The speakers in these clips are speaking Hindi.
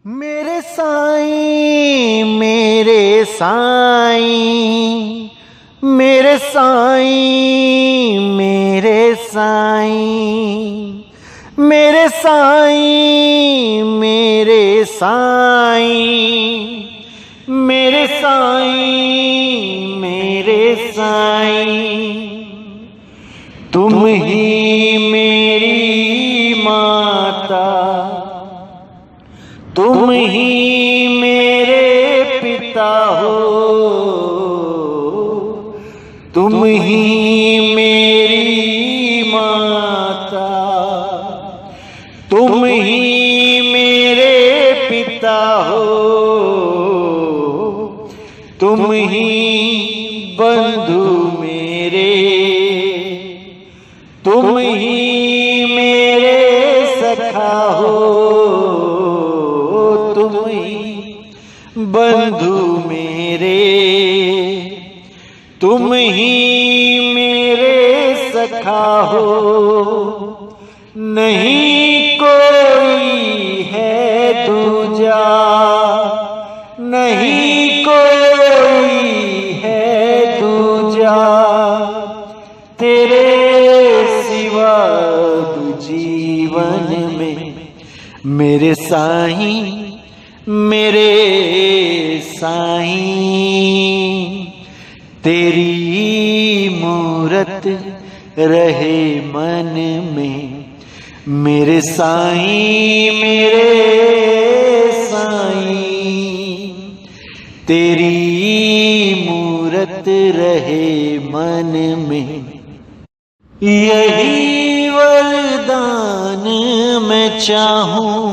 मेरे साईं मेरे साईं मेरे साईं मेरे साईं मेरे साईं मेरे साईं मेरे साईं मेरे साईं तुम ही मेरी माता, तुम ही मेरे पिता हो, तुम ही मेरी माता, तुम ही मेरे पिता हो, तुम ही बंधु मेरे, तुम ही मेरे सखा हो, तुम ही बंधु मेरे, तुम ही मेरे सखा हो। नहीं कोई है दूजा, नहीं कोई है दूजा, तेरे सिवा जीवन में मेरे साईं मेरे साईं तेरी मूरत रहे मन में, मेरे साईं मेरे साईं तेरी मूरत रहे मन में। यही वरदान मैं चाहूं,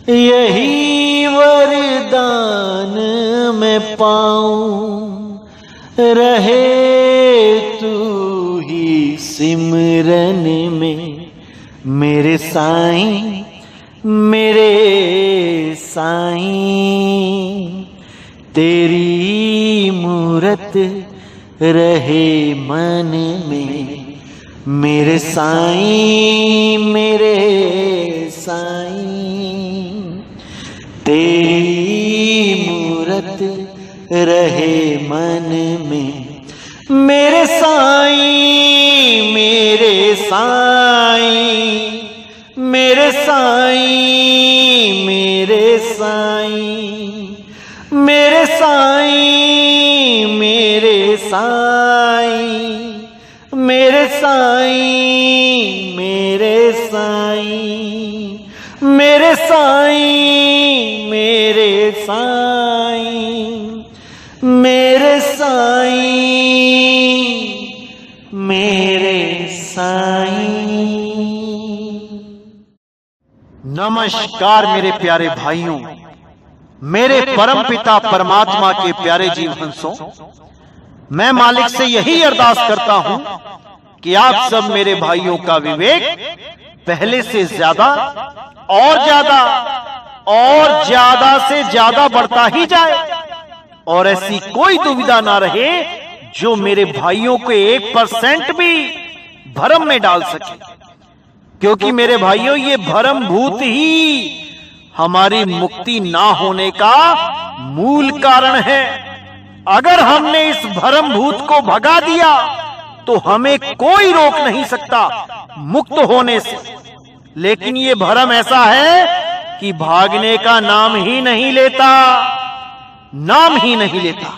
यही वरदान मैं पाऊं, रहे तू ही सिमरन में, मेरे साईं मेरे साईं तेरी मूरत रहे मन में, मेरे साईं मेरे साईं तेरी मूरत रहे मन में, मेरे साईं मेरे साईं मेरे साईं मेरे साईं मेरे साईं मेरे साईं मेरे साईं मेरे साईं मेरे साईं मेरे साईं मेरे साईं मेरे साईं। नमस्कार मेरे प्यारे भाइयों, मेरे परम पिता परमात्मा के प्यारे जीव हंसों, मैं मालिक से यही अरदास करता हूं कि आप सब मेरे भाइयों का विवेक पहले से ज्यादा और ज्यादा से ज्यादा बढ़ता ही जाए, और ऐसी कोई दुविधा ना रहे जो मेरे भाइयों को 1% भी भ्रम में डाल सके, क्योंकि मेरे भाइयों ये भ्रम भूत ही हमारी मुक्ति ना होने का मूल कारण है। अगर हमने इस भ्रम भूत को भगा दिया तो हमें कोई रोक नहीं सकता मुक्त होने से, लेकिन ये भ्रम ऐसा है कि भागने का नाम ही नहीं लेता, नाम ही नहीं लेता,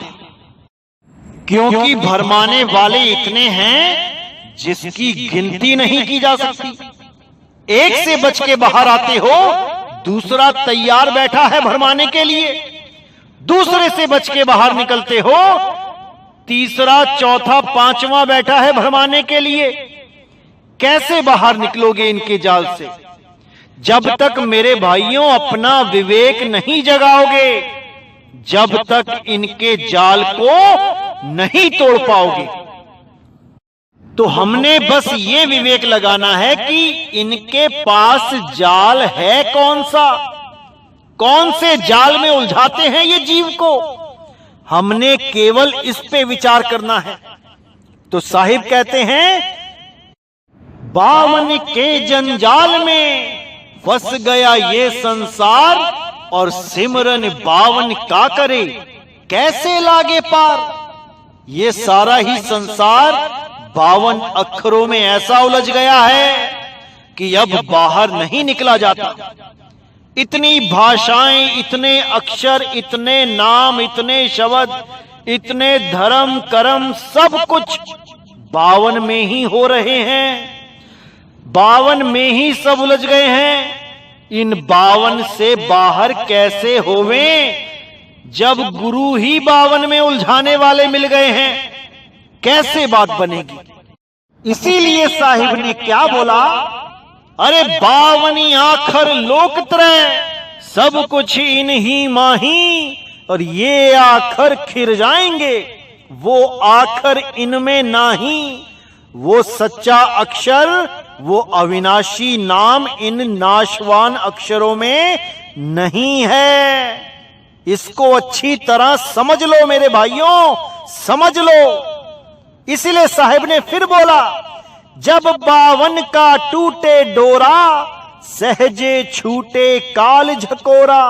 क्योंकि भरमाने वाले इतने हैं जिसकी गिनती नहीं की जा सकती। एक से बच के बाहर आते हो, दूसरा तैयार बैठा है भरमाने के लिए, दूसरे से बच के बाहर निकलते हो, तीसरा चौथा पांचवा बैठा है भरमाने के लिए। कैसे बाहर निकलोगे इनके जाल से? जब तक मेरे भाइयों अपना विवेक नहीं जगाओगे, जब तक इनके जाल को नहीं तोड़ पाओगे। तो हमने बस ये विवेक लगाना है कि इनके पास जाल है कौन सा, कौन से जाल में उलझाते हैं ये जीव को, हमने केवल इस पे विचार करना है। तो साहिब कहते हैं, बावन के जंजाल में फंस गया ये संसार, और सिमरन 52 का करे, कैसे लागे पार। ये सारा ही संसार 52 अक्षरों में ऐसा उलझ गया है कि अब बाहर नहीं निकला जाता। इतनी भाषाएं, इतने अक्षर, इतने नाम, इतने शब्द, इतने धर्म कर्म, सब कुछ 52 में ही हो रहे हैं। 52 में ही सब उलझ गए हैं। इन 52 से बाहर कैसे होवें जब गुरु ही 52 में उलझाने वाले मिल गए हैं? कैसे बात बनेगी? इसीलिए साहिब ने क्या बोला, अरे 52 आखर लोकत्रय, सब कुछ इन ही माही, और ये आखर खिर जाएंगे, वो आखर इनमें नाही। वो सच्चा अक्षर, वो अविनाशी नाम इन नाशवान अक्षरों में नहीं है। इसको अच्छी तरह समझ लो मेरे भाइयों, समझ लो। इसलिए साहिब ने फिर बोला, जब 52 का टूटे डोरा, सहजे छूटे काल झकोरा।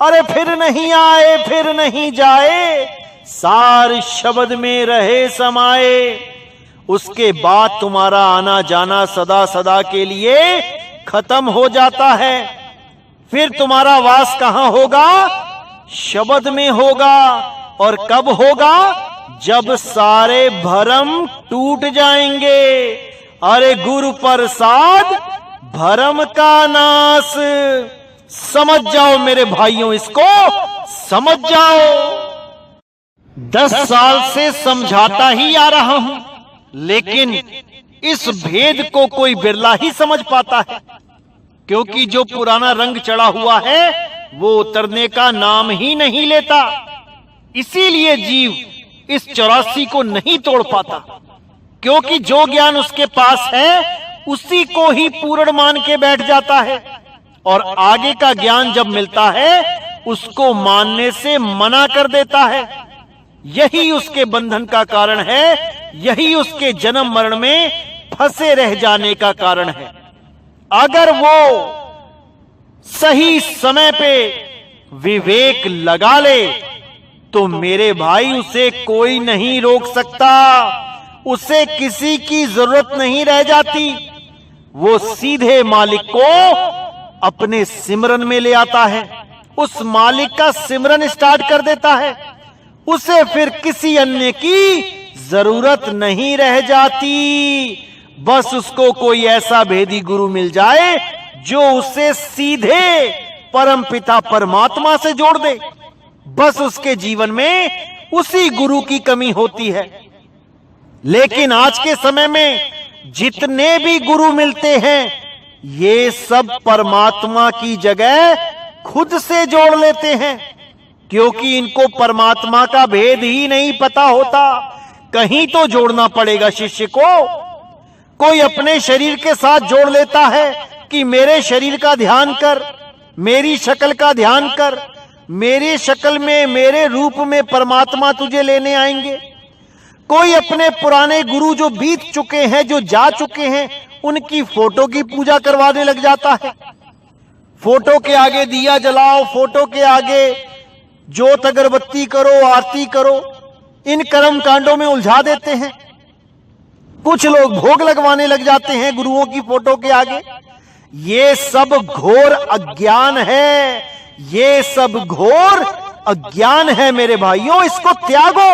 अरे फिर नहीं आए, फिर नहीं जाए, सार शब्द में रहे समाए। उसके बाद तुम्हारा आना जाना सदा सदा के लिए खत्म हो जाता है। फिर तुम्हारा वास कहां होगा? शब्द में होगा। और कब होगा? जब सारे भरम टूट जाएंगे। अरे गुरु प्रसाद भरम का नाश। समझ जाओ मेरे भाइयों, इसको समझ जाओ। 10 साल से समझाता ही आ रहा हूं, लेकिन इस भेद को कोई बिरला ही समझ पाता है, क्योंकि जो पुराना रंग चढ़ा हुआ है वो उतरने का नाम ही नहीं लेता। इसीलिए जीव इस 84 को नहीं तोड़ पाता, क्योंकि जो ज्ञान उसके पास है उसी को ही पूर्ण मान के बैठ जाता है, और आगे का ज्ञान जब मिलता है उसको मानने से मना कर देता है। यही उसके बंधन का कारण है, यही उसके जन्म मरण में फंसे रह जाने का कारण है। अगर वो सही समय पे विवेक लगा ले तो मेरे भाई उसे कोई नहीं रोक सकता, उसे किसी की जरूरत नहीं रह जाती। वो सीधे मालिक को अपने सिमरन में ले आता है, उस मालिक का सिमरन स्टार्ट कर देता है। उसे फिर किसी अन्य की जरूरत नहीं रह जाती। बस उसको कोई ऐसा भेदी गुरु मिल जाए जो उसे सीधे परमपिता परमात्मा से जोड़ दे। बस उसके जीवन में उसी गुरु की कमी होती है। लेकिन आज के समय में जितने भी गुरु मिलते हैं, ये सब परमात्मा की जगह खुद से जोड़ लेते हैं, क्योंकि इनको परमात्मा का भेद ही नहीं पता होता। कहीं तो जोड़ना पड़ेगा शिष्य को। कोई अपने शरीर के साथ जोड़ लेता है कि मेरे शरीर का ध्यान कर, मेरी शक्ल का ध्यान कर, मेरी शक्ल में, मेरे रूप में परमात्मा तुझे लेने आएंगे। कोई अपने पुराने गुरु जो बीत चुके हैं, जो जा चुके हैं, उनकी फोटो की पूजा करवाने लग जाता है। फोटो के आगे दिया जलाओ, फोटो के आगे जोत अगरबत्ती करो, आरती करो। इन कर्म कांडों में उलझा देते हैं। कुछ लोग भोग लगवाने लग जाते हैं गुरुओं की फोटो के आगे। ये सब घोर अज्ञान है, ये सब घोर अज्ञान है मेरे भाइयों। इसको त्यागो,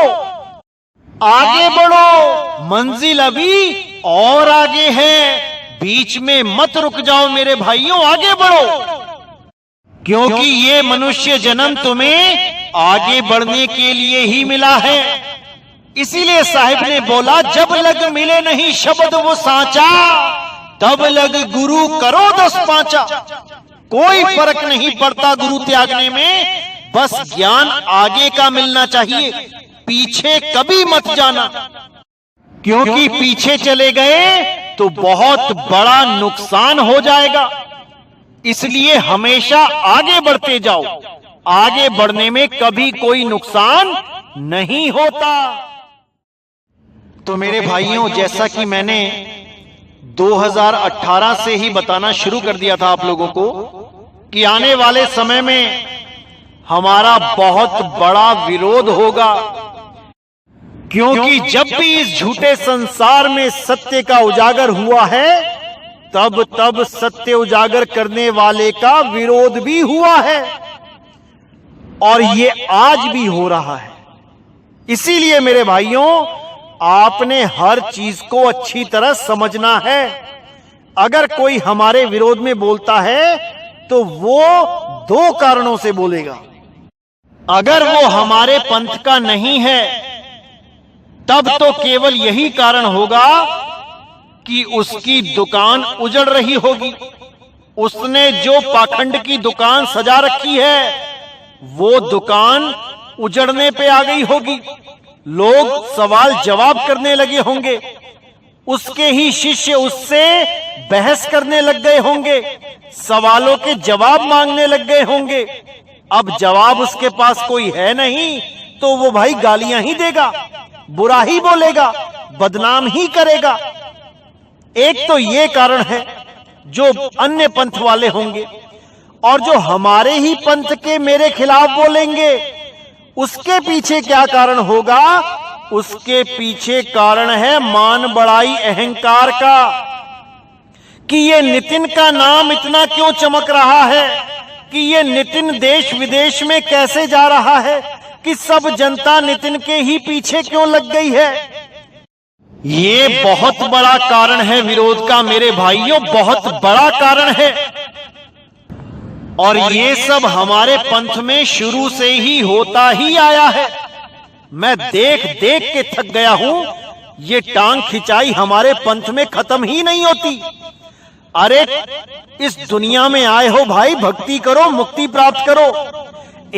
आगे बढ़ो। मंजिल अभी और आगे है, बीच में मत रुक जाओ मेरे भाइयों, आगे बढ़ो। क्योंकि ये मनुष्य जन्म तुम्हें आगे बढ़ने के लिए ही मिला है। इसीलिए साहिब ने बोला, जब लग मिले नहीं शब्द वो सांचा, तब लग गुरु करो 10 पांचा। कोई फर्क नहीं पड़ता गुरु त्यागने में, बस ज्ञान आगे का मिलना चाहिए, पीछे कभी मत जाना। क्योंकि पीछे चले गए तो बहुत बड़ा नुकसान हो जाएगा। इसलिए हमेशा आगे बढ़ते जाओ, आगे बढ़ने में कभी कोई नुकसान नहीं होता। तो मेरे भाइयों, जैसा कि मैंने 2018 से ही बताना शुरू कर दिया था आप लोगों को कि आने वाले समय में हमारा बहुत बड़ा विरोध होगा, क्योंकि जब भी इस झूठे संसार में सत्य का उजागर हुआ है, तब तब सत्य उजागर करने वाले का विरोध भी हुआ है, और ये आज भी हो रहा है। इसीलिए मेरे भाइयों, आपने हर चीज को अच्छी तरह समझना है। अगर कोई हमारे विरोध में बोलता है तो वो दो कारणों से बोलेगा। अगर वो हमारे पंथ का नहीं है, तब तो केवल यही कारण होगा कि उसकी दुकान उजड़ रही होगी। उसने जो पाखंड की दुकान सजा रखी है, वो दुकान उजड़ने पे आ गई होगी। लोग सवाल जवाब करने लगे होंगे, उसके ही शिष्य उससे बहस करने लग गए होंगे, सवालों के जवाब मांगने लग गए होंगे। अब जवाब उसके पास कोई है नहीं, तो वो भाई गालियां ही देगा, बुरा ही बोलेगा, बदनाम ही करेगा। एक तो ये कारण है जो अन्य पंथ वाले होंगे, और जो हमारे ही पंथ के मेरे खिलाफ बोलेंगे, उसके पीछे क्या कारण होगा? उसके पीछे कारण है मान बड़ाई, अहंकार का, कि ये नितिन का नाम इतना क्यों चमक रहा है, कि ये नितिन देश विदेश में कैसे जा रहा है, कि सब जनता नितिन के ही पीछे क्यों लग गई है। ये बहुत बड़ा कारण है विरोध का मेरे भाइयों, बहुत बड़ा कारण है। और ये सब हमारे पंथ में शुरू से ही होता ही आया है। मैं देख देख के थक गया हूं, ये टांग खिंचाई हमारे पंथ में खत्म ही नहीं होती। अरे इस दुनिया में आए हो भाई, भक्ति करो, मुक्ति प्राप्त करो।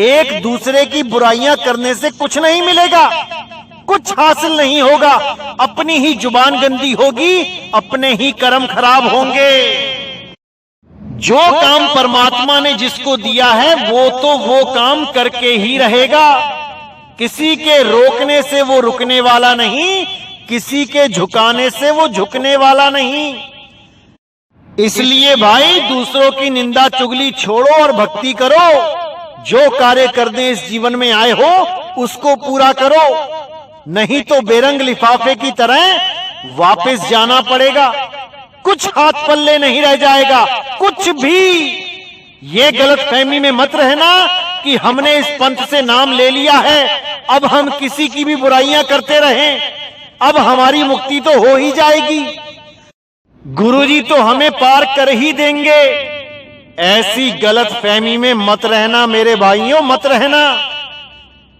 एक दूसरे की बुराइयां करने से कुछ नहीं मिलेगा, कुछ हासिल नहीं होगा। अपनी ही जुबान गंदी होगी, अपने ही कर्म खराब होंगे। जो काम परमात्मा ने जिसको दिया है, वो तो वो काम करके ही रहेगा। किसी के रोकने से वो रुकने वाला नहीं, किसी के झुकाने से वो झुकने वाला नहीं। इसलिए भाई, दूसरों की निंदा चुगली छोड़ो और भक्ति करो। जो कार्य करने इस जीवन में आए हो, उसको पूरा करो, नहीं तो बेरंग लिफाफे की तरह वापस जाना पड़ेगा। कुछ हाथ पल्ले नहीं रह जाएगा, कुछ भी। ये गलतफहमी में मत रहना कि हमने इस पंथ से नाम ले लिया है, अब हम किसी की भी बुराइयां करते रहें, अब हमारी मुक्ति तो हो ही जाएगी, गुरुजी तो हमें पार कर ही देंगे। ऐसी गलतफहमी में मत रहना मेरे भाइयों, मत रहना।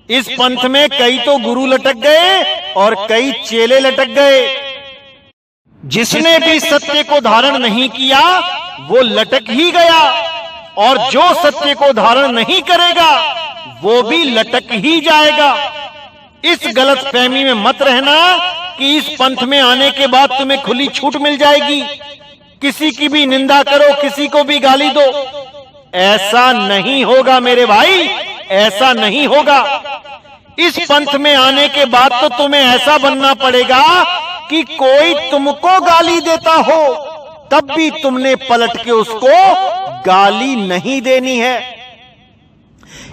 इस पंथ में कई तो गुरु लटक गए और कई चेले लटक गए। जिसने भी सत्य को धारण नहीं किया, वो लटक ही गया, और जो सत्य को धारण नहीं करेगा, वो भी लटक ही जाएगा। इस गलतफहमी में मत रहना कि इस पंथ में आने के बाद तुम्हें खुली छूट मिल जाएगी, किसी की भी निंदा करो, किसी को भी गाली दो। ऐसा नहीं होगा मेरे भाई, ऐसा नहीं होगा। इस पंथ में आने के बाद तो तुम्हें ऐसा बनना पड़ेगा कि कोई तुमको गाली देता हो, तब भी तुमने पलट के उसको गाली नहीं देनी है।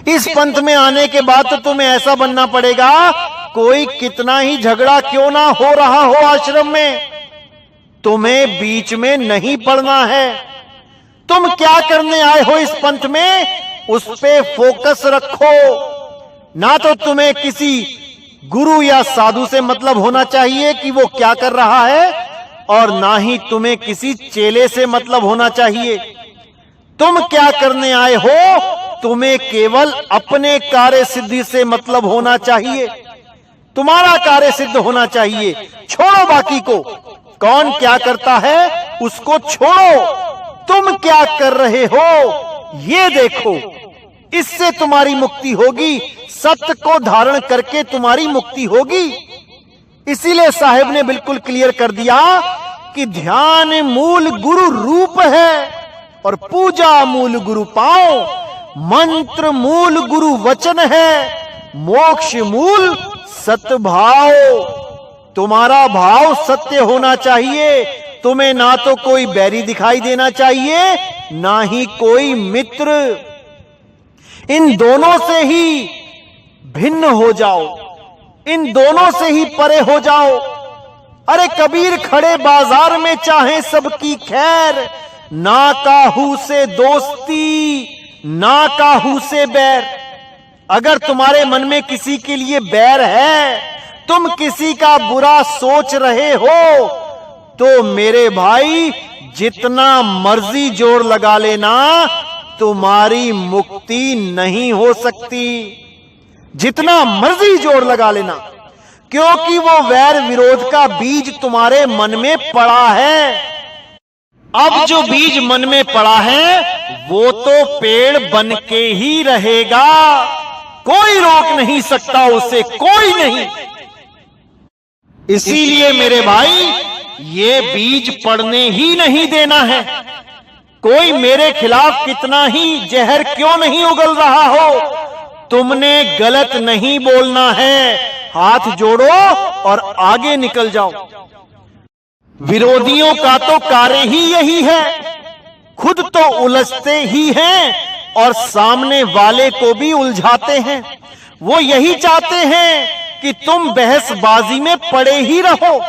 इस पंथ में आने के बाद तो तुम्हें ऐसा बनना पड़ेगा, कोई कितना ही झगड़ा क्यों ना हो रहा हो आश्रम में, तुम्हें बीच में नहीं पड़ना है। तुम क्या करने आए हो इस पंथ में, उस पे फोकस रखो। ना तो तुम्हें किसी गुरु या साधु से मतलब होना चाहिए कि वो क्या कर रहा है, और ना ही तुम्हें किसी चेले से मतलब होना चाहिए। तुम क्या करने आए हो, तुम्हें केवल अपने कार्य सिद्धि से मतलब होना चाहिए। तुम्हारा कार्य सिद्ध होना चाहिए, छोड़ो बाकी को। कौन क्या करता है उसको छोड़ो, तुम क्या कर रहे हो ये देखो, इससे तुम्हारी मुक्ति होगी। सत्य को धारण करके तुम्हारी मुक्ति होगी। इसीलिए साहेब ने बिल्कुल क्लियर कर दिया कि ध्यान मूल गुरु रूप है और पूजा मूल गुरु पाओ, मंत्र मूल गुरु वचन है, मोक्ष मूल सतभाव। तुम्हारा भाव सत्य होना चाहिए। तुम्हें ना तो कोई बैरी दिखाई देना चाहिए, ना ही कोई मित्र। इन दोनों से ही भिन्न हो जाओ, इन दोनों से ही परे हो जाओ। अरे कबीर खड़े बाजार में चाहे सबकी खैर, ना काहू से दोस्ती ना काहू से बैर। अगर तुम्हारे मन में किसी के लिए बैर है, तुम किसी का बुरा सोच रहे हो, तो मेरे भाई जितना मर्जी जोर लगा लेना, तुम्हारी मुक्ति नहीं हो सकती। जितना मर्जी जोर लगा लेना, क्योंकि वो वैर विरोध का बीज तुम्हारे मन में पड़ा है। अब जो बीज मन में पड़ा है वो तो पेड़ बन के ही रहेगा, कोई रोक नहीं सकता उसे, कोई नहीं। इसीलिए मेरे भाई ये बीज पड़ने ही नहीं देना है। कोई मेरे खिलाफ कितना ही जहर क्यों नहीं उगल रहा हो, तुमने गलत नहीं बोलना है। हाथ जोड़ो और आगे निकल जाओ। विरोधियों का तो कार्य ही यही है, खुद तो उलझते ही हैं और सामने वाले को भी उलझाते हैं। वो यही चाहते हैं कि तुम बहसबाजी में पड़े ही रहो,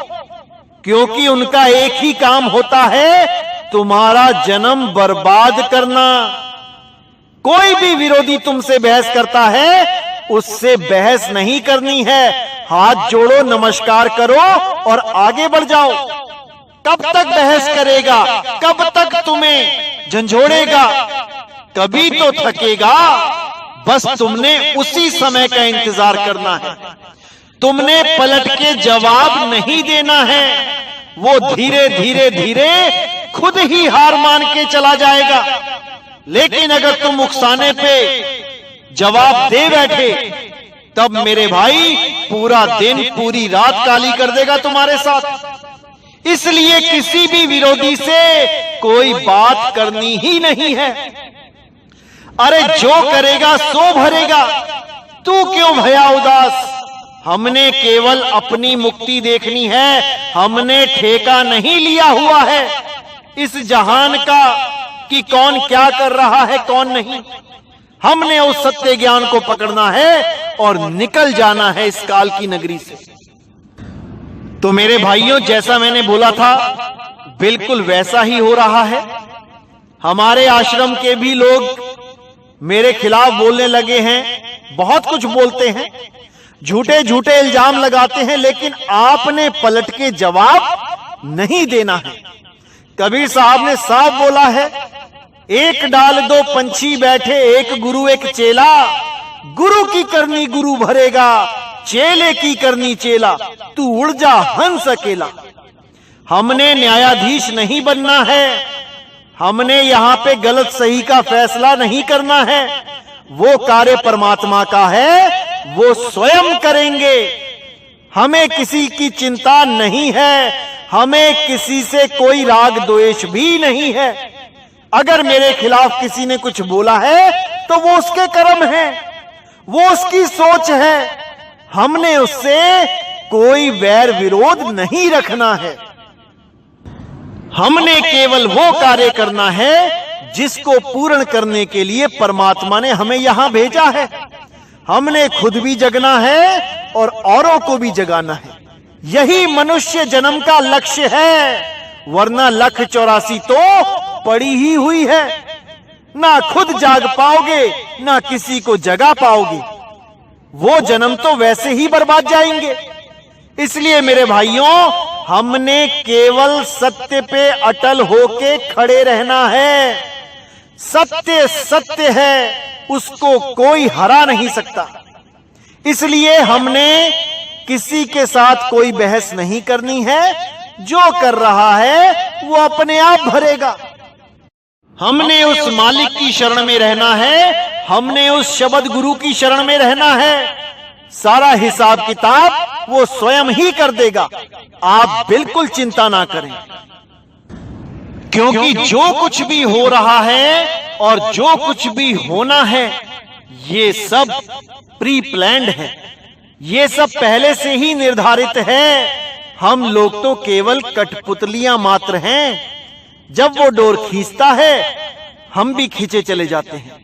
क्योंकि उनका एक ही काम होता है, तुम्हारा जन्म बर्बाद करना। कोई भी विरोधी तुमसे बहस करता है, उससे बहस नहीं करनी है। हाथ जोड़ो, नमस्कार करो और आगे बढ़ जाओ। कब तक बहस करेगा, कब तक तुम्हें झंझोड़ेगा, कभी तो थकेगा। बस तुमने उसी समय का इंतजार करना है। तुमने पलट के जवाब नहीं देना है। वो धीरे धीरे धीरे खुद ही हार मान के चला जाएगा। लेकिन अगर तुम उकसाने पे जवाब दे बैठे, तब मेरे भाई पूरा दिन पूरी रात काली कर देगा तुम्हारे साथ। इसलिए किसी भी विरोधी से कोई बात करनी ही नहीं है। अरे जो करेगा सो भरेगा, तू क्यों भया उदास। हमने केवल अपनी मुक्ति देखनी है, हमने ठेका नहीं लिया हुआ है इस जहान का कि कौन क्या कर रहा है कौन नहीं। हमने उस सत्य ज्ञान को पकड़ना है और निकल जाना है इस काल की नगरी से। तो मेरे भाइयों, जैसा मैंने बोला था बिल्कुल वैसा ही हो रहा है। हमारे आश्रम के भी लोग मेरे खिलाफ बोलने लगे हैं, बहुत कुछ बोलते हैं, झूठे झूठे इल्जाम लगाते हैं, लेकिन आपने पलट के जवाब नहीं देना है। कबीर साहब ने साफ बोला है, एक डाल दो पंछी बैठे, एक गुरु एक चेला। गुरु की करनी गुरु भरेगा, चेले की करनी चेला, तू उड़ जा हंस अकेला। हमने न्यायाधीश नहीं बनना है, हमने यहां पे गलत सही का फैसला नहीं करना है। वो कार्य परमात्मा का है, वो स्वयं करेंगे। हमें किसी की चिंता नहीं है, हमें किसी से कोई राग द्वेष भी नहीं है। अगर मेरे खिलाफ किसी ने कुछ बोला है तो वो उसके कर्म है, वो उसकी सोच है। हमने उससे कोई वैर विरोध नहीं रखना है। हमने केवल वो कार्य करना है जिसको पूर्ण करने के लिए परमात्मा ने हमें यहां भेजा है। हमने खुद भी जगना है और औरों को भी जगाना है। यही मनुष्य जन्म का लक्ष्य है, वरना 1,84 तो पड़ी ही हुई है। ना खुद जाग पाओगे, ना किसी को जगा पाओगे। वो जन्म तो वैसे ही बर्बाद जाएंगे। इसलिए मेरे भाइयों, हमने केवल सत्य पे अटल होके खड़े रहना है। सत्य सत्य है, उसको कोई हरा नहीं सकता। इसलिए हमने किसी के साथ कोई बहस नहीं करनी है। जो कर रहा है वो अपने आप भरेगा। हमने उस मालिक की शरण में रहना है, हमने उस शब्द गुरु की शरण में रहना है। सारा हिसाब किताब वो स्वयं ही कर देगा, आप बिल्कुल चिंता ना करें। क्योंकि जो कुछ भी हो रहा है और जो कुछ भी होना है, ये सब प्री प्लान्ड है, ये सब पहले से ही निर्धारित है। हम लोग तो केवल कठपुतलियां मात्र हैं। जब वो डोर खींचता है, हम भी खींचे चले जाते हैं।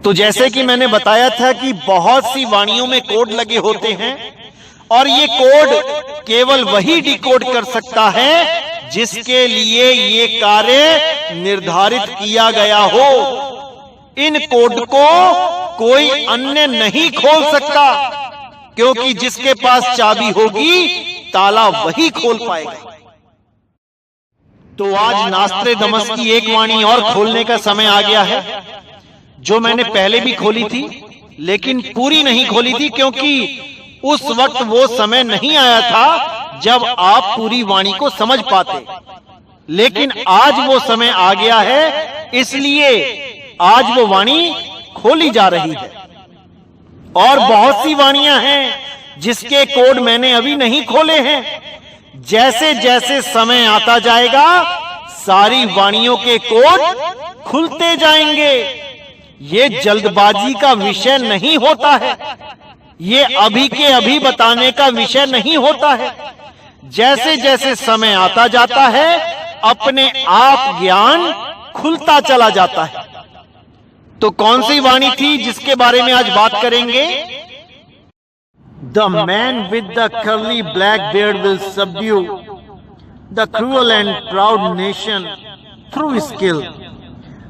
तो जैसे कि मैंने बताया था कि बहुत सी वाणियों में कोड लगे होते हैं और ये कोड केवल वही डिकोड कर सकता है जिसके लिए ये कार्य निर्धारित किया गया हो। इन कोड को कोई अन्य नहीं खोल सकता, क्योंकि जिसके पास चाबी होगी ताला वही खोल पाएगा। तो आज नास्त्रेदमस की एक वाणी और खोलने का समय आ गया है, जो मैंने पहले भी खोली थी लेकिन पूरी नहीं खोली थी, क्योंकि उस वक्त वो समय नहीं आया था जब आप पूरी वाणी को समझ पाते। लेकिन आज वो समय आ गया है, इसलिए आज वो वाणी खोली जा रही है। और बहुत सी वाणियां हैं जिसके कोड मैंने अभी नहीं खोले हैं। जैसे जैसे समय आता जाएगा सारी वाणियों के कोड खुलते जाएंगे। ये जल्दबाजी का विषय नहीं होता है, ये अभी के अभी बताने का विषय नहीं होता है। जैसे जैसे समय आता जाता है अपने आप ज्ञान खुलता चला जाता है। तो कौन सी वाणी थी जिसके बारे में आज बात करेंगे? The man with the curly black beard will subdue the cruel and proud nation through skill.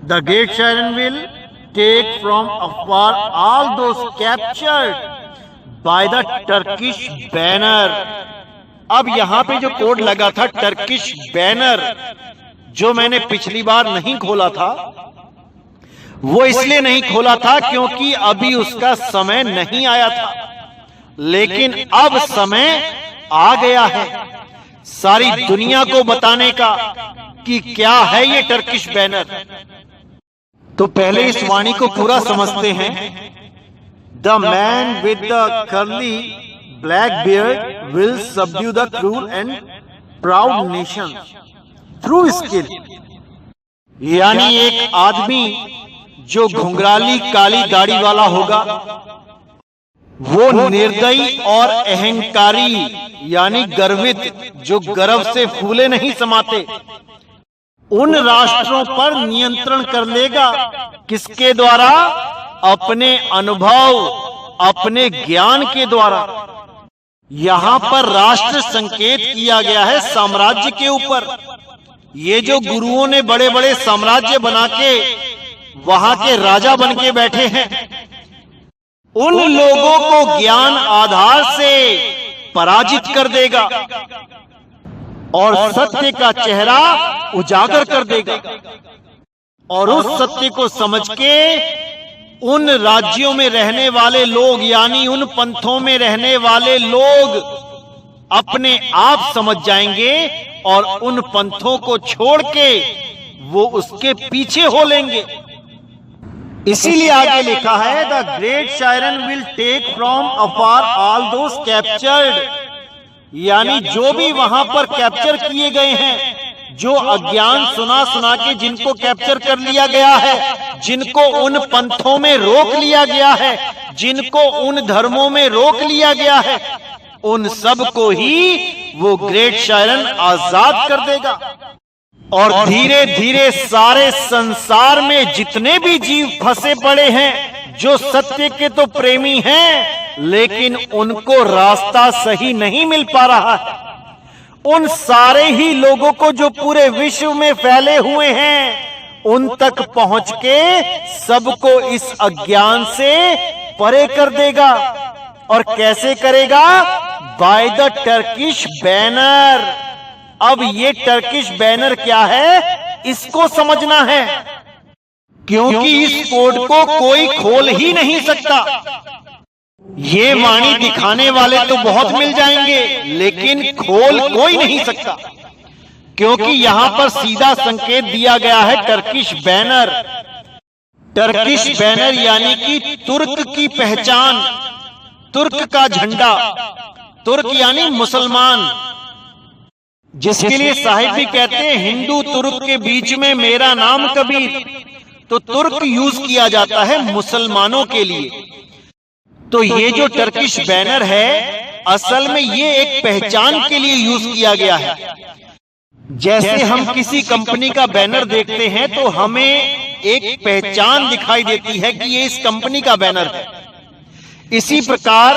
The great Chyren will take from afar all those captured by the Turkish banner. अब यहां पे जो कोड लगा था टर्किश बैनर, जो मैंने पिछली बार नहीं खोला था, वो इसलिए नहीं खोला था क्योंकि अभी उसका समय नहीं आया था। लेकिन अब समय आ गया है सारी दुनिया को बताने का कि क्या है ये टर्किश बैनर। तो पहले इस वाणी को पूरा समझते हैं। The man with the curly black beard will subdue the cruel and proud nation through skill. यानी एक आदमी जो घुंघराली काली दाढ़ी वाला होगा, वो निर्दयी और अहंकारी यानी गर्वित, जो गर्व से फूले नहीं समाते, उन राष्ट्रों पर नियंत्रण कर लेगा। किसके द्वारा? अपने अनुभव, अपने ज्ञान के द्वारा। यहां पर राष्ट्र संकेत किया गया है साम्राज्य के ऊपर। ये जो गुरुओं ने बड़े बड़े साम्राज्य बना के वहां के राजा बन के बैठे हैं, उन लोगों को ज्ञान आधार से पराजित कर देगा और सत्य का चेहरा उजागर कर देगा। और उस सत्य को समझ के उन राज्यों में रहने वाले लोग, यानी उन पंथों में रहने वाले लोग अपने आप समझ जाएंगे और उन पंथों को छोड़ के वो उसके पीछे हो लेंगे। इसीलिए आगे लिखा है the great Chyren will take from afar all those captured, यानी जो भी वहां पर कैप्चर किए गए हैं, जो अज्ञान सुना सुना के जिनको कैप्चर कर लिया गया है, जिनको उन पंथों में रोक लिया गया है, जिनको उन धर्मों में रोक लिया गया है, उन सब को ही वो ग्रेट शायरन आजाद कर देगा। और धीरे धीरे सारे संसार में जितने भी जीव फंसे पड़े हैं, जो सत्य के तो प्रेमी हैं लेकिन उनको रास्ता सही नहीं मिल पा रहा है, उन सारे ही लोगों को जो पूरे विश्व में फैले हुए हैं, उन तक पहुंच के सबको इस अज्ञान से परे कर देगा। और कैसे करेगा? Bye the Turkish banner. अब ये टर्किश बैनर क्या है, इसको समझना है, क्योंकि इस कोड को कोई खोल ही नहीं सकता। ये वाणी दिखाने वाले तो बहुत मिल जाएंगे, लेकिन खोल कोई नहीं सकता, क्योंकि यहां पर सीधा संकेत दिया गया है टर्किश बैनर। टर्किश बैनर यानी कि तुर्क की पहचान, तुर्क का झंडा। तुर्क यानी मुसलमान, जिसके लिए साहिब भी कहते हैं हिंदू तुर्क के बीच में मेरा नाम कबीर। तो तुर्क यूज किया जाता है मुसलमानों के लिए। तो ये जो टर्किश बैनर है, असल में ये एक पहचान के लिए यूज किया गया है। जैसे हम किसी कंपनी का बैनर देखते हैं तो हमें एक पहचान दिखाई देती है कि ये इस कंपनी का बैनर है। इसी प्रकार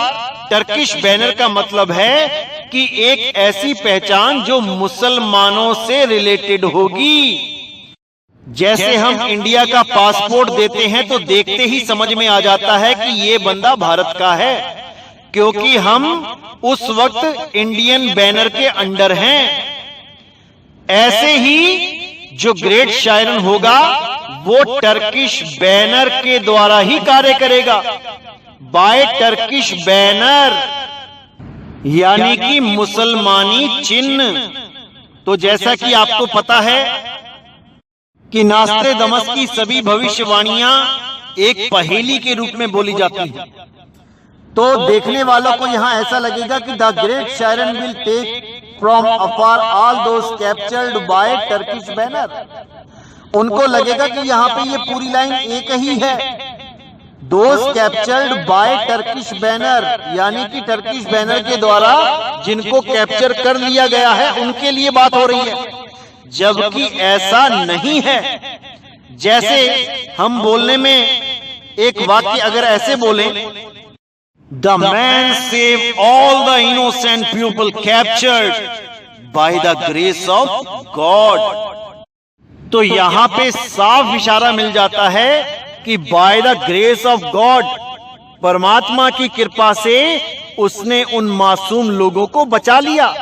टर्किश बैनर का मतलब है कि एक ऐसी पहचान जो मुसलमानों से रिलेटेड होगी। जैसे हम इंडिया का पासपोर्ट देते हैं तो देखते ही समझ में आ जाता है कि ये बंदा भारत का है, क्योंकि हम उस वक्त इंडियन बैनर के अंडर हैं। ऐसे ही जो ग्रेट शायरन होगा वो टर्किश बैनर के द्वारा ही कार्य करेगा, बाय टर्किश बैनर, यानी कि मुसलमानी चिन्ह। तो जैसा कि आपको पता है कि नास्त्रेदमस की सभी भविष्यवाणियां एक पहेली के रूप में बोली जाती हैं, तो देखने वालों को यहां ऐसा लगेगा कि the great Chyren will take from afar all those captured by Turkish banner. उनको लगेगा कि यहाँ पे ये पूरी लाइन एक ही है, those captured by Turkish banner, यानी कि टर्किश बैनर के द्वारा जिनको कैप्चर कर लिया गया है उनके लिए बात हो रही है, जबकि ऐसा नहीं है। जैसे हम बोलने में एक वाक्य अगर ऐसे बोले, the man save all the innocent people captured by the grace of God, तो यहां पे साफ इशारा मिल जाता है कि by the grace of God, परमात्मा की कृपा से उसने उन मासूम लोगों को बचा लिया,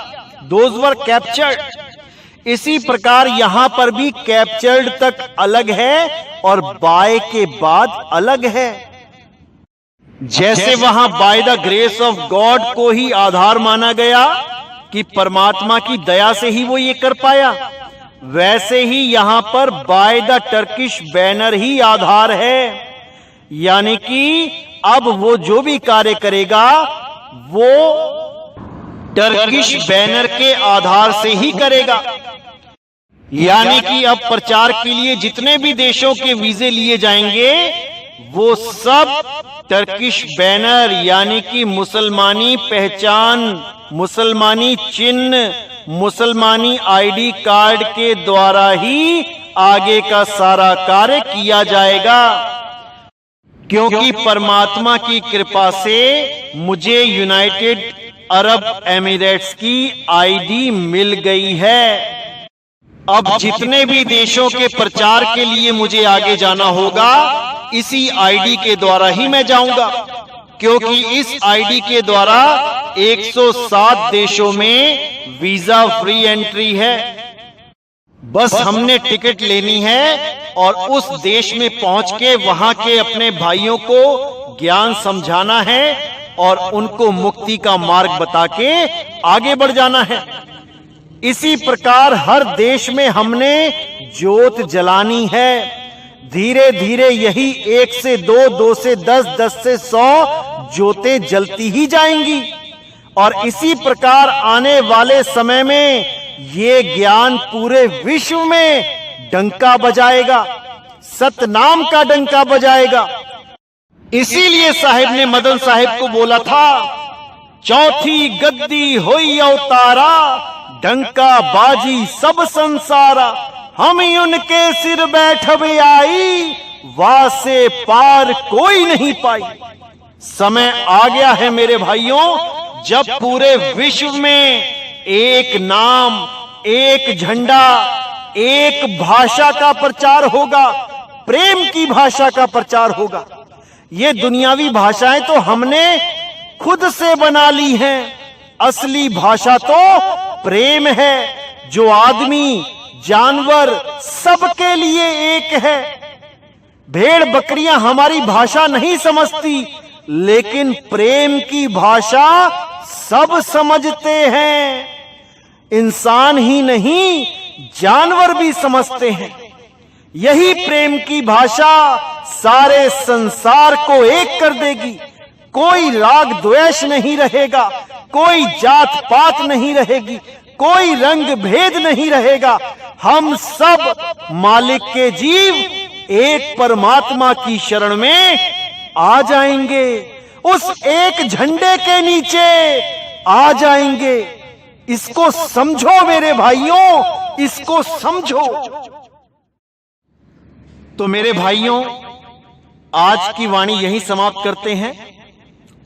दोज वर कैप्चर्ड। इसी प्रकार यहां पर भी कैप्चर्ड तक अलग है और बाय के बाद अलग है। जैसे वहां by the grace of God को ही आधार माना गया कि परमात्मा की दया से ही वो ये कर पाया, वैसे ही यहां पर बाय द टर्किश बैनर ही आधार है, यानी कि अब वो जो भी कार्य करेगा वो टर्किश बैनर के आधार से ही करेगा। यानी कि अब प्रचार के लिए जितने भी देशों के वीजे लिए जाएंगे वो सब टर्किश बैनर, यानी कि मुसलमानी पहचान, मुसलमानी चिन्ह, मुसलमानी आईडी कार्ड के द्वारा ही आगे का सारा कार्य किया जाएगा। क्योंकि परमात्मा की कृपा से मुझे यूनाइटेड अरब एमिरेट्स की आईडी मिल गई है। अब जितने भी देशों के प्रचार के लिए मुझे आगे जाना होगा इसी आईडी के द्वारा ही मैं जाऊंगा, क्योंकि इस आईडी के द्वारा 107 देशों में वीजा फ्री एंट्री है। बस हमने टिकट लेनी है और उस देश में पहुंच के वहां के अपने भाइयों को ज्ञान समझाना है और उनको मुक्ति का मार्ग बता के आगे बढ़ जाना है। इसी प्रकार हर देश में हमने ज्योत जलानी है। धीरे धीरे यही 1 से 2, 2 से 10, 10 से 100 ज्योतें जलती ही जाएंगी और इसी प्रकार आने वाले समय में ये ज्ञान पूरे विश्व में डंका बजाएगा, सतनाम का डंका बजाएगा। इसीलिए साहिब ने मदन साहिब को बोला था, चौथी गद्दी होई अवतारा, डंका बाजी सब संसारा, हम ही उनके सिर बैठब आई, वासे पार कोई नहीं पाई। समय आ गया है मेरे भाइयों, जब पूरे विश्व में एक नाम, एक झंडा, एक भाषा का प्रचार होगा, प्रेम की भाषा का प्रचार होगा। ये दुनियावी भाषाएं तो हमने खुद से बना ली हैं, असली भाषा तो प्रेम है जो आदमी जानवर सबके लिए एक है। भेड़ बकरियां हमारी भाषा नहीं समझती, लेकिन प्रेम की भाषा सब समझते हैं। इंसान ही नहीं जानवर भी समझते हैं। यही प्रेम की भाषा सारे संसार को एक कर देगी। कोई राग द्वेष नहीं रहेगा, कोई जात पात नहीं रहेगी, कोई रंग भेद नहीं रहेगा। हम सब मालिक के जीव एक परमात्मा की शरण में आ जाएंगे, उस एक झंडे के नीचे आ जाएंगे। इसको समझो मेरे भाइयों, इसको समझो। तो मेरे भाइयों, आज की वाणी यहीं समाप्त करते हैं।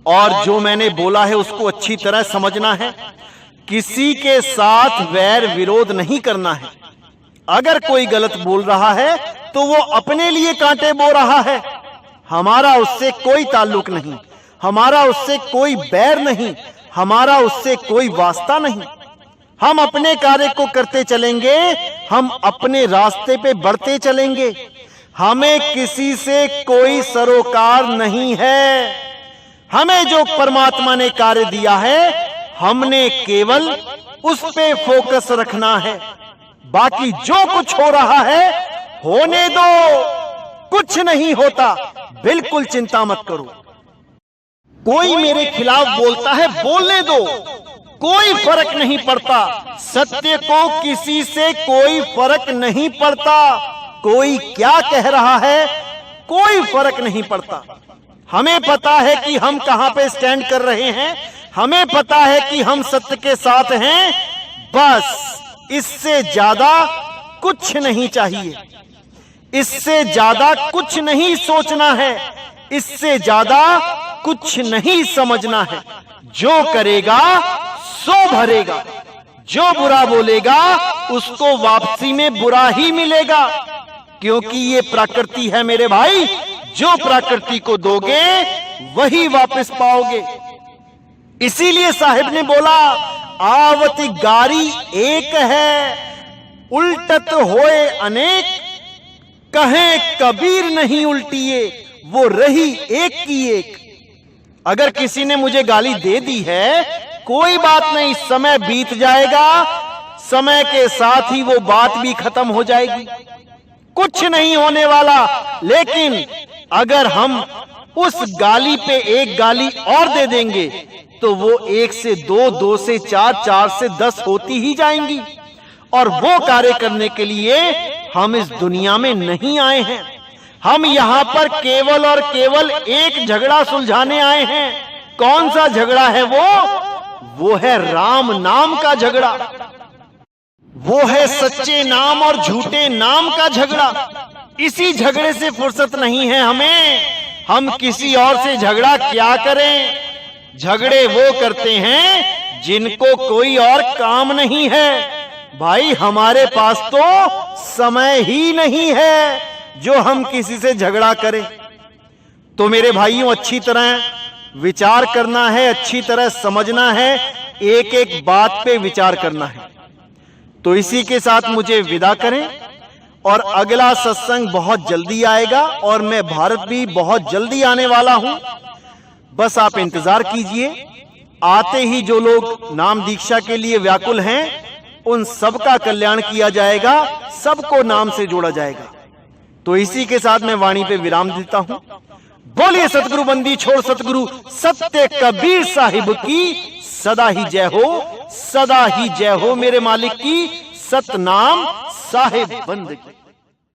और जो मैंने बोला है उसको अच्छी तरह समझना है। किसी के साथ वैर विरोध नहीं करना है। अगर कोई गलत बोल रहा है तो वो अपने लिए कांटे बो रहा है। हमारा उससे कोई ताल्लुक नहीं, हमारा उससे कोई बैर नहीं, हमारा उससे कोई वास्ता नहीं। हम अपने कार्य को करते चलेंगे, हम अपने रास्ते पे बढ़ते चलेंगे। हमें किसी से कोई सरोकार नहीं है। हमें जो परमात्मा ने कार्य दिया है, हमने केवल उस पे फोकस रखना है। बाकी जो कुछ हो रहा है होने दो, कुछ नहीं होता, बिल्कुल चिंता मत करो। कोई मेरे खिलाफ बोलता है, बोलने दो, कोई फर्क नहीं पड़ता। सत्य को किसी से कोई फर्क नहीं पड़ता। कोई क्या कह रहा है कोई फर्क नहीं पड़ता। हमें पता है कि हम कहां पे स्टैंड कर रहे हैं, हमें पता है कि हम सत्य के साथ हैं। बस इससे ज्यादा कुछ नहीं चाहिए, इससे ज्यादा कुछ नहीं सोचना है, इससे ज्यादा कुछ नहीं समझना है। जो करेगा सो भरेगा, जो बुरा बोलेगा उसको वापसी में बुरा ही मिलेगा। क्योंकि ये प्रकृति है मेरे भाई, जो प्रकृति को दोगे वही वापस पाओगे। इसीलिए साहिब ने बोला, आवत गारी एक है, उल्टत होए अनेक, कहे कबीर नहीं उल्टिए, वो रही एक की एक। अगर किसी ने मुझे गाली दे दी है, कोई बात नहीं, समय बीत जाएगा, समय के साथ ही वो बात भी खत्म हो जाएगी, कुछ नहीं होने वाला। लेकिन अगर हम उस गाली पे एक गाली और दे देंगे तो वो 1 से 2, 2 से 4, 4 से 10 होती ही जाएंगी। और वो कार्य करने के लिए हम इस दुनिया में नहीं आए हैं। हम यहाँ पर केवल और केवल एक झगड़ा सुलझाने आए हैं। कौन सा झगड़ा है वो है राम नाम का झगड़ा, वो है सच्चे नाम और झूठे नाम का झगड़ा। इसी झगड़े से फुर्सत नहीं है हमें। हम किसी और से झगड़ा क्या करें? झगड़े वो करते हैं जिनको कोई और काम नहीं है। भाई हमारे पास तो समय ही नहीं है जो हम किसी से झगड़ा करें। तो मेरे भाइयों, अच्छी तरह विचार करना है, अच्छी तरह समझना है, एक एक बात पे विचार करना है। तो इसी के साथ मुझे विदा करें और अगला सत्संग बहुत जल्दी आएगा और मैं भारत भी बहुत जल्दी आने वाला हूं। बस आप इंतजार कीजिए। आते ही जो लोग नाम दीक्षा के लिए व्याकुल हैं उन सबका कल्याण किया जाएगा, सबको नाम से जोड़ा जाएगा। तो इसी के साथ मैं वाणी पे विराम देता हूं। बोलिए सतगुरु बंदी छोड़ सतगुरु सत्य कबीर साहिब की सदा ही जय हो, सदा ही जय हो मेरे मालिक की सतनाम साहिब बंद की।